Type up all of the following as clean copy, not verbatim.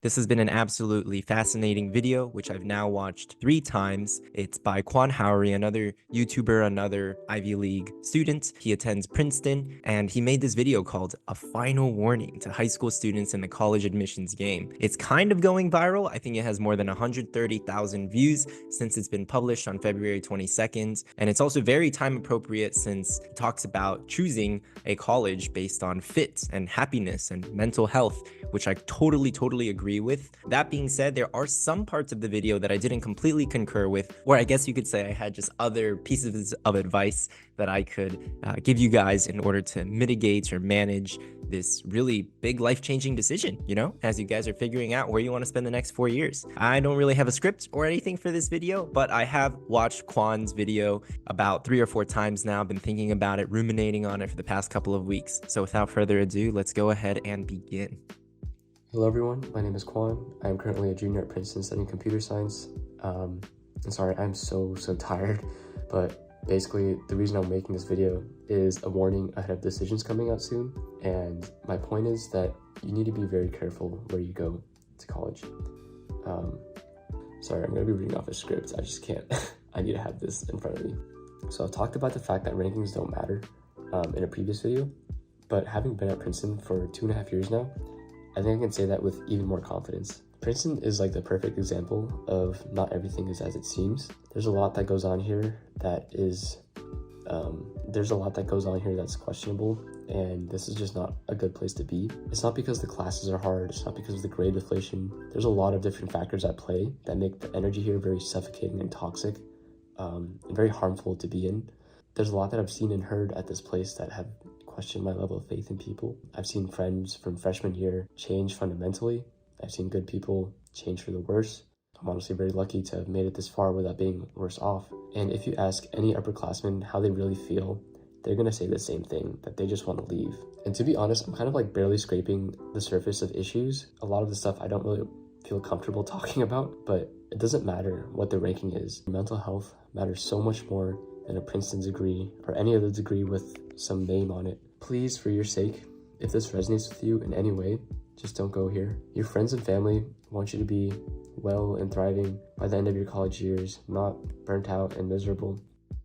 This has been an absolutely fascinating video, which I've now watched 3 times. It's by Quon Howery, another YouTuber, another Ivy League student. He attends Princeton, and he made this video called A Final Warning to High School Students in the College Admissions Game. It's kind of going viral. I think it has more than 130,000 views since it's been published on February 22nd. And it's also very time appropriate since it talks about choosing a college based on fit and happiness and mental health, which I totally agree with. That being said, there are some parts of the video that I didn't completely concur with, or I guess you could say I had just other pieces of advice that I could give you guys in order to mitigate or manage this really big life-changing decision, as you guys are figuring out where you want to spend the next 4 years. I don't really have a script or anything for this video, but I have watched Quon's video about 3 or 4 times now. I've been thinking about it, ruminating on it for the past couple of weeks. So without further ado, let's go ahead and begin. Hello everyone, my name is Quon. I'm currently a junior at Princeton studying computer science. I'm sorry, I'm so tired, but basically the reason I'm making this video is a warning ahead of decisions coming out soon, and my point is that you need to be very careful where you go to college. Sorry, I'm going to be reading off a script, I just can't. I need to have this in front of me. So I've talked about the fact that rankings don't matter in a previous video, but having been at Princeton for 2.5 years now, I think I can say that with even more confidence. Princeton is like the perfect example of not everything is as it seems. There's a lot that goes on here that's questionable, and this is just not a good place to be. It's not because the classes are hard, it's not because of the grade deflation. There's a lot of different factors at play that make the energy here very suffocating and toxic, and very harmful to be in. There's a lot that I've seen and heard at this place that have questioned my level of faith in people. I've seen friends from freshman year change fundamentally. I've seen good people change for the worse. I'm honestly very lucky to have made it this far without being worse off. And if you ask any upperclassmen how they really feel, they're gonna say the same thing, that they just want to leave. And to be honest, I'm kind of like barely scraping the surface of issues. A lot of the stuff I don't really feel comfortable talking about, but it doesn't matter what the ranking is. Mental health matters so much more than a Princeton degree or any other degree with some name on it. Please, for your sake, if this resonates with you in any way, just don't go here. Your friends and family want you to be well and thriving by the end of your college years, not burnt out and miserable.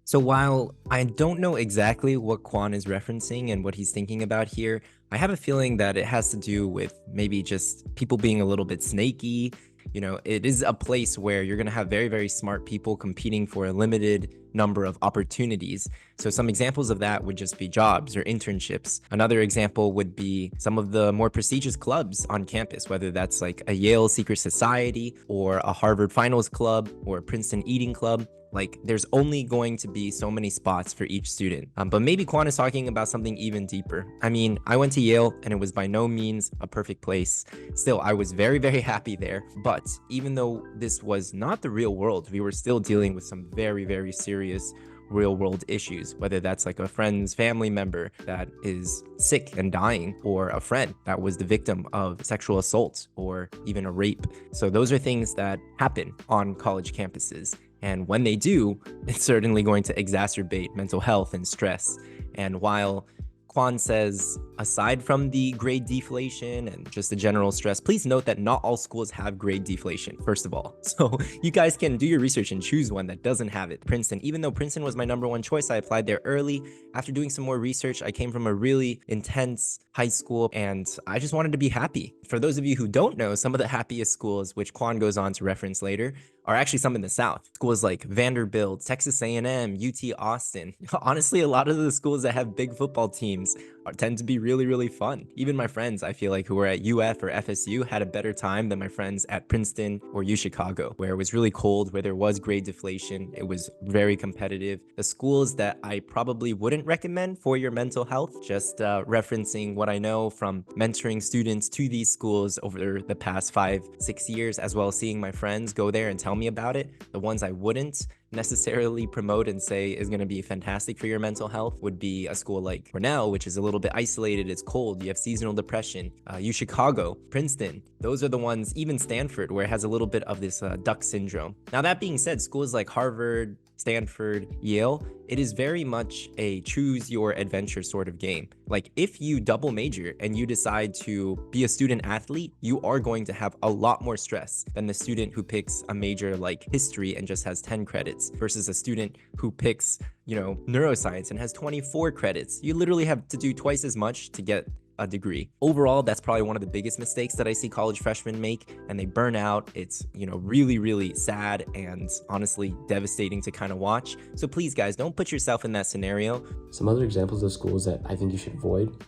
So while I don't know exactly what Quon is referencing and what he's thinking about here, I have a feeling that it has to do with maybe just people being a little bit snaky. It is a place where you're going to have very smart people competing for a limited number of opportunities. So some examples of that would just be jobs or internships. Another example would be some of the more prestigious clubs on campus, whether that's like a Yale Secret Society or a Harvard Finals Club or a Princeton Eating Club. Like, there's only going to be so many spots for each student. But maybe Quon is talking about something even deeper. I mean, I went to Yale and it was by no means a perfect place. Still, I was very happy there. But even though this was not the real world, we were still dealing with some very serious real world issues, whether that's like a friend's family member that is sick and dying, or a friend that was the victim of sexual assault or even a rape. So those are things that happen on college campuses. And when they do, it's certainly going to exacerbate mental health and stress. And while Quon says, aside from the grade deflation and just the general stress, please note that not all schools have grade deflation, first of all. So you guys can do your research and choose one that doesn't have it. Princeton, even though Princeton was my #1 choice, I applied there early. After doing some more research, I came from a really intense high school and I just wanted to be happy. For those of you who don't know, some of the happiest schools, which Quon goes on to reference later, are actually some in the South. Schools like Vanderbilt, Texas A&M, UT Austin. Honestly, a lot of the schools that have big football teams tend to be really fun. Even my friends, I feel like, who were at UF or FSU had a better time than my friends at Princeton or UChicago, where it was really cold, where there was grade deflation. It was very competitive. The schools that I probably wouldn't recommend for your mental health, just referencing what I know from mentoring students to these schools over the past 5-6 years, as well as seeing my friends go there and tell me about it. The ones I wouldn't necessarily promote and say is going to be fantastic for your mental health would be a school like Cornell, which is a little bit isolated, it's cold, you have seasonal depression. UChicago, Princeton, those are the ones, even Stanford, where it has a little bit of this duck syndrome. Now that being said, schools like Harvard, Stanford, Yale, it is very much a choose your adventure sort of game. Like if you double major and you decide to be a student athlete, you are going to have a lot more stress than the student who picks a major like history and just has 10 credits versus a student who picks, neuroscience and has 24 credits. You literally have to do twice as much to get a degree. Overall, that's probably one of the biggest mistakes that I see college freshmen make, and they burn out. It's, really, really sad and honestly devastating to kind of watch. So please, guys, don't put yourself in that scenario. Some other examples of schools that I think you should avoid.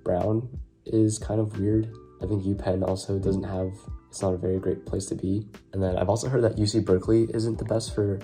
Brown is kind of weird. I think UPenn also doesn't have, it's not a very great place to be. And then I've also heard that UC Berkeley isn't the best for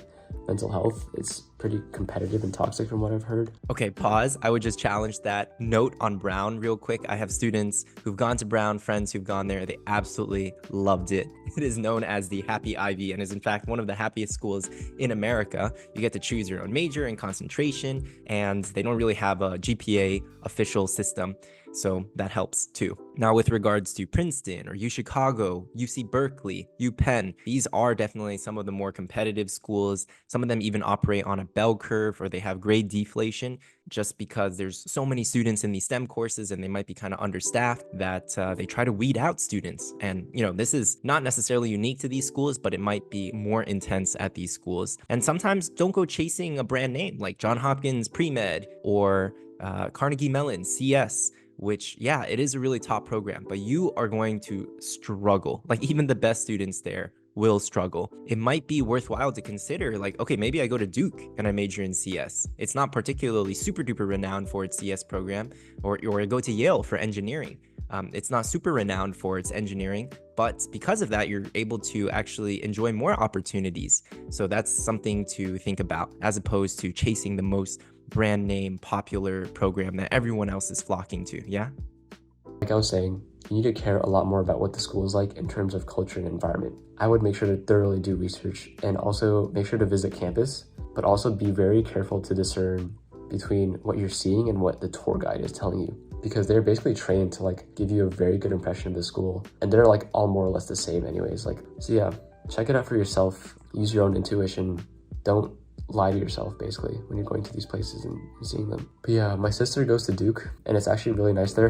mental health. It's pretty competitive and toxic from what I've heard. Okay, pause. I would just challenge that note on Brown real quick. I have students who've gone to Brown, friends who've gone there. They absolutely loved it. It is known as the Happy Ivy and is in fact one of the happiest schools in America. You get to choose your own major and concentration, and they don't really have a GPA official system. So that helps too. Now, with regards to Princeton or UChicago, UC Berkeley, UPenn, these are definitely some of the more competitive schools. Some of them even operate on a bell curve, or they have grade deflation just because there's so many students in these STEM courses and they might be kind of understaffed that they try to weed out students. And, this is not necessarily unique to these schools, but it might be more intense at these schools. And sometimes don't go chasing a brand name like Johns Hopkins Pre-Med or Carnegie Mellon CS, which, yeah, it is a really top program, but you are going to struggle. Like even the best students there will struggle. It might be worthwhile to consider like, okay, maybe I go to Duke and I major in CS. It's not particularly super duper renowned for its CS program, or I go to Yale for engineering. It's not super renowned for its engineering, but because of that, you're able to actually enjoy more opportunities. So that's something to think about as opposed to chasing the most brand name popular program that everyone else is flocking to. Yeah, like I was saying, you need to care a lot more about what the school is like in terms of culture and environment. I would make sure to thoroughly do research and also make sure to visit campus, but also be very careful to discern between what you're seeing and what the tour guide is telling you, because they're basically trained to like give you a very good impression of the school, and they're like all more or less the same anyways. So yeah, check it out for yourself, use your own intuition, don't lie to yourself basically when you're going to these places and seeing them. But yeah, my sister goes to Duke and it's actually really nice there.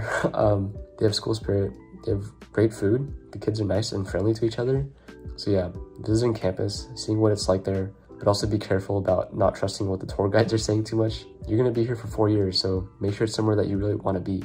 They have school spirit, they have great food, the kids are nice and friendly to each other. So yeah, visiting campus, seeing what it's like there, but also be careful about not trusting what the tour guides are saying too much. You're gonna be here for 4 years, so make sure it's somewhere that you really want to be.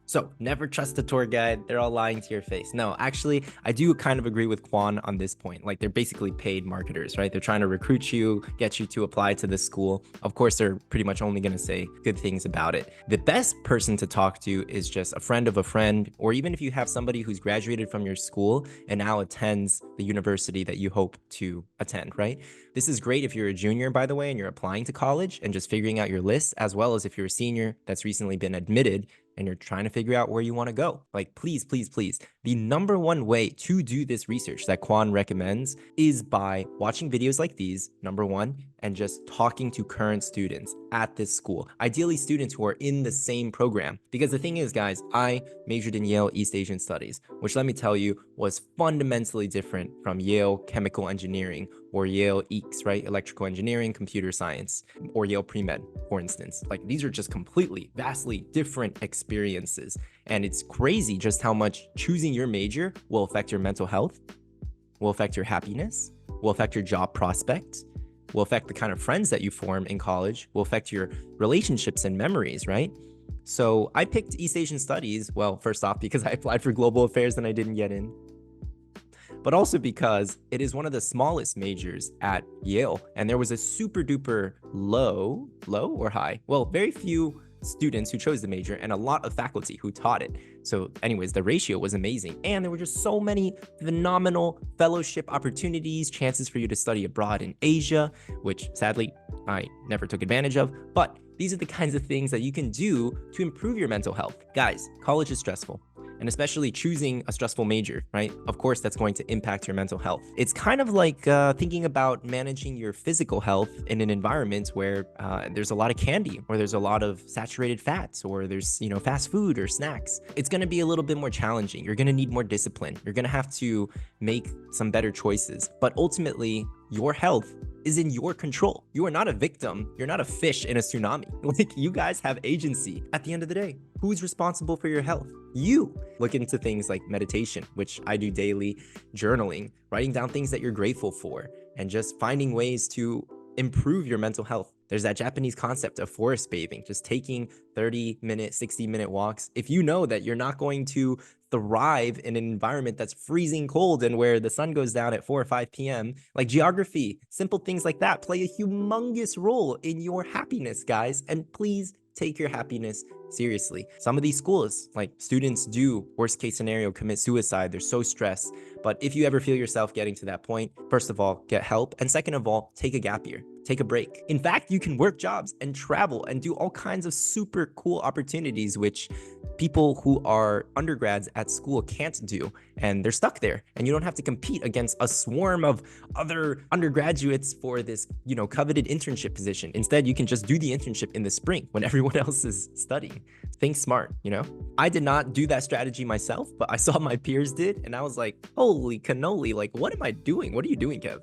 So never trust a tour guide. They're all lying to your face. No, actually, I do kind of agree with Quon on this point. Like they're basically paid marketers, right? They're trying to recruit you, get you to apply to this school. Of course, they're pretty much only going to say good things about it. The best person to talk to is just a friend of a friend, or even if you have somebody who's graduated from your school and now attends the university that you hope to attend, right? This is great if you're a junior, by the way, and you're applying to college and just figuring out your list, as well as if you're a senior that's recently been admitted and you're trying to figure out where you want to go. Like, please, please, please. The number one way to do this research that Quon recommends is by watching videos like these, number one, and just talking to current students at this school. Ideally, students who are in the same program. Because the thing is, guys, I majored in Yale East Asian Studies, which let me tell you was fundamentally different from Yale Chemical Engineering or Yale EECS, right? Electrical Engineering, Computer Science, or Yale Pre-Med, for instance. Like these are just completely, vastly different experiences. And it's crazy just how much choosing your major will affect your mental health, will affect your happiness, will affect your job prospects, will affect the kind of friends that you form in college, will affect your relationships and memories, right? So I picked East Asian Studies, well, first off, because I applied for global affairs and I didn't get in, but also because it is one of the smallest majors at Yale. And there was a super duper low or high? Well, very few students who chose the major and a lot of faculty who taught it. So anyways, the ratio was amazing. And there were just so many phenomenal fellowship opportunities, chances for you to study abroad in Asia, which sadly I never took advantage of. But these are the kinds of things that you can do to improve your mental health. Guys, college is stressful. And especially choosing a stressful major, right? Of course, that's going to impact your mental health. It's kind of like thinking about managing your physical health in an environment where there's a lot of candy, or there's a lot of saturated fats, or there's, fast food or snacks. It's going to be a little bit more challenging. You're going to need more discipline. You're going to have to make some better choices. But ultimately, your health is in your control. You are not a victim. You're not a fish in a tsunami. Like, you guys have agency. At the end of the day, who's responsible for your health? You. Look into things like meditation, which I do daily, journaling, writing down things that you're grateful for, and just finding ways to improve your mental health. There's that Japanese concept of forest bathing, just taking 30-minute, 60-minute walks. If you know that you're not going to thrive in an environment that's freezing cold and where the sun goes down at 4 or 5 p.m., like geography, simple things like that play a humongous role in your happiness, guys. And please take your happiness seriously. Some of these schools, like, students do, worst case scenario, commit suicide. They're so stressed. But if you ever feel yourself getting to that point, first of all, get help. And second of all, take a gap year, take a break. In fact, you can work jobs and travel and do all kinds of super cool opportunities, which people who are undergrads at school can't do, and they're stuck there. And you don't have to compete against a swarm of other undergraduates for this, coveted internship position. Instead, you can just do the internship in the spring when everyone else is studying. Think smart, I did not do that strategy myself, but I saw my peers did, and I was like, holy cannoli, like, what am I doing? What are you doing, Kev?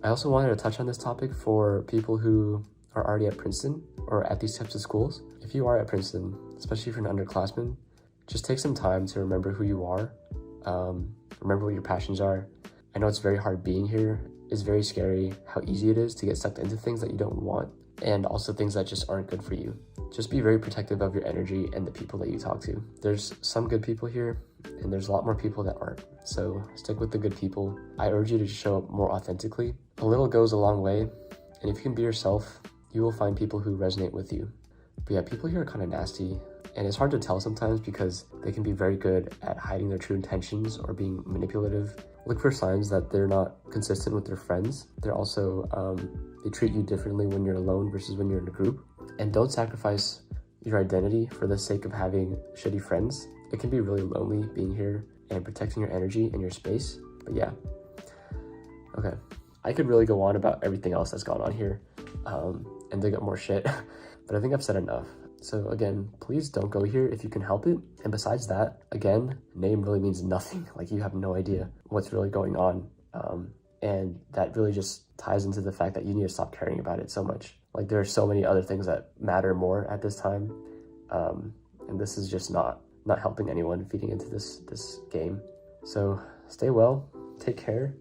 I also wanted to touch on this topic for people who are already at Princeton or at these types of schools. If you are at Princeton, especially if you're an underclassman, just take some time to remember who you are, remember what your passions are. I know it's very hard being here. It's very scary how easy it is to get sucked into things that you don't want, and also things that just aren't good for you. Just be very protective of your energy and the people that you talk to. There's some good people here, and there's a lot more people that aren't. So stick with the good people. I urge you to show up more authentically. A little goes a long way, and if you can be yourself, you will find people who resonate with you. But yeah, people here are kind of nasty, and it's hard to tell sometimes because they can be very good at hiding their true intentions or being manipulative. Look for signs that they're not consistent with their friends. They're also, they treat you differently when you're alone versus when you're in a group. And don't sacrifice your identity for the sake of having shitty friends. It can be really lonely being here and protecting your energy and your space. But yeah, okay. I could really go on about everything else that's gone on here and dig up more shit, but I think I've said enough. So again, please don't go here if you can help it. And besides that, again, name really means nothing. Like, you have no idea what's really going on. And that really just ties into the fact that you need to stop caring about it so much. Like, there are so many other things that matter more at this time. And this is just not helping anyone feeding into this game. So stay well, take care,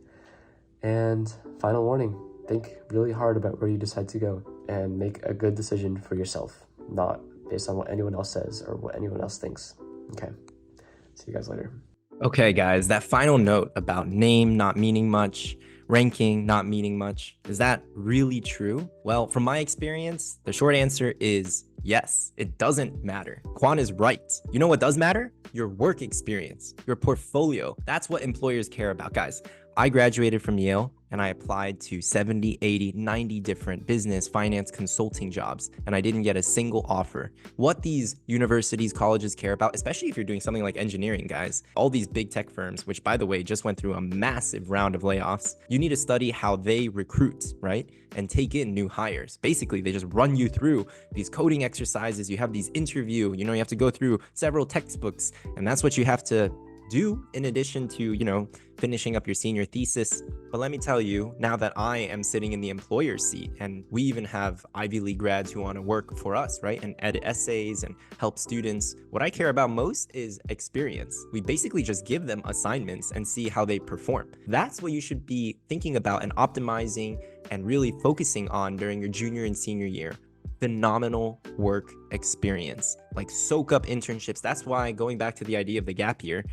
and final warning, think really hard about where you decide to go and make a good decision for yourself, not based on what anyone else says or what anyone else thinks. Okay, see you guys later. Okay, guys, that final note about name not meaning much, ranking not meaning much, is that really true? Well, from my experience, the short answer is yes, it doesn't matter. Quon is right. You know what does matter? Your work experience, your portfolio. That's what employers care about, guys. I graduated from Yale and I applied to 70, 80, 90 different business, finance, consulting jobs, and I didn't get a single offer. What these universities, colleges care about, especially if you're doing something like engineering, guys, all these big tech firms, which, by the way, just went through a massive round of layoffs, you need to study how they recruit, right? And take in new hires. Basically, they just run you through these coding exercises. You have these interview, you have to go through several textbooks, and that's what you have to do in addition to, finishing up your senior thesis. But let me tell you, now that I am sitting in the employer's seat, and we even have Ivy League grads who want to work for us, right, and edit essays and help students, what I care about most is experience. We basically just give them assignments and see how they perform. That's what you should be thinking about and optimizing and really focusing on during your junior and senior year. Phenomenal work experience, like soak up internships. That's why, going back to the idea of the gap year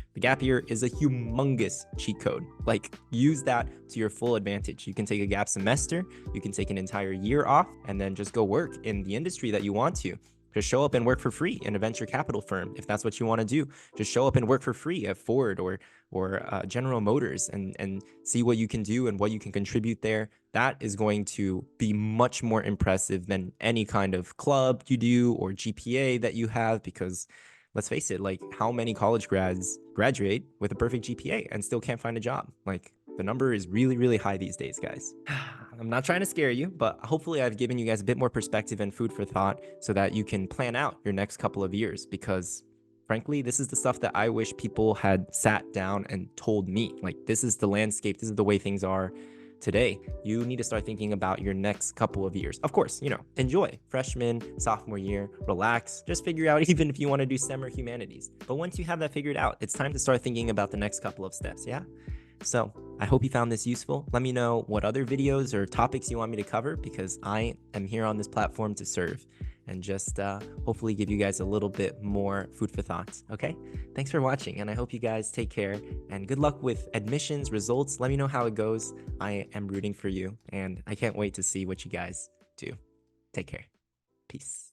is a humongous cheat code. Like, use that to your full advantage. You can take a gap semester, you can take an entire year off, and then just go work in the industry that you want to. Just show up and work for free in a venture capital firm if that's what you want to do. Just show up and work for free at Ford or General Motors and see what you can do and what you can contribute there. That is going to be much more impressive than any kind of club you do or GPA that you have, because let's face it, like, how many college grads graduate with a perfect GPA and still can't find a job? Like, the number is really, really high these days, guys. I'm not trying to scare you, but hopefully I've given you guys a bit more perspective and food for thought so that you can plan out your next couple of years, because frankly, this is the stuff that I wish people had sat down and told me. Like, this is the landscape, this is the way things are. today, you need to start thinking about your next couple of years. Of course, enjoy freshman, sophomore year, relax, just figure out even if you want to do STEM or humanities. But once you have that figured out, it's time to start thinking about the next couple of steps, yeah? So I hope you found this useful. Let me know what other videos or topics you want me to cover, because I am here on this platform to serve and just hopefully give you guys a little bit more food for thoughts, okay? Thanks for watching, and I hope you guys take care, and good luck with admissions, results. Let me know how it goes. I am rooting for you, and I can't wait to see what you guys do. Take care. Peace.